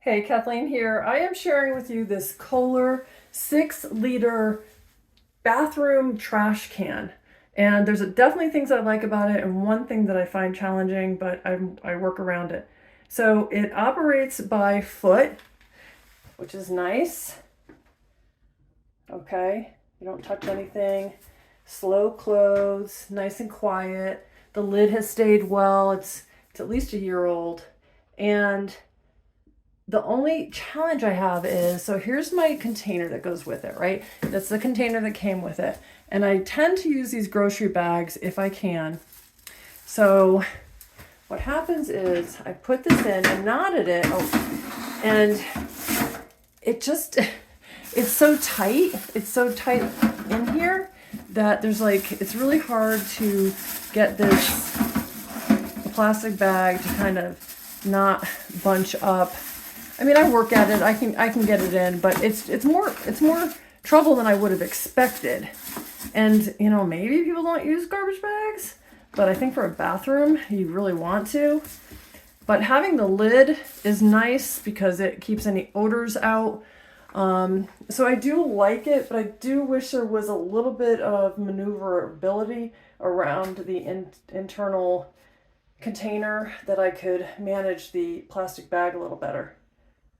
Hey, Kathleen here. I am sharing with you this Kohler 6-liter bathroom trash can. And there's definitely things I like about it and one thing that I find challenging, but I work around it. So it operates by foot, which is nice. Okay, you don't touch anything. Slow close, nice and quiet. The lid has stayed well. It's at least a year old. And the only challenge I have is, so here's my container that goes with it, right? That's the container that came with it. And I tend to use these grocery bags if I can. So what happens is I put this in and knotted it. Oh, and it just, it's so tight. It's so tight in here that there's it's really hard to get this plastic bag to kind of not bunch up. I mean, I work at it. I can get it in, but it's more trouble than I would have expected. And maybe people don't use garbage bags, but I think for a bathroom you really want to. But having the lid is nice because it keeps any odors out. So I do like it, but I do wish there was a little bit of maneuverability around the internal container that I could manage the plastic bag a little better.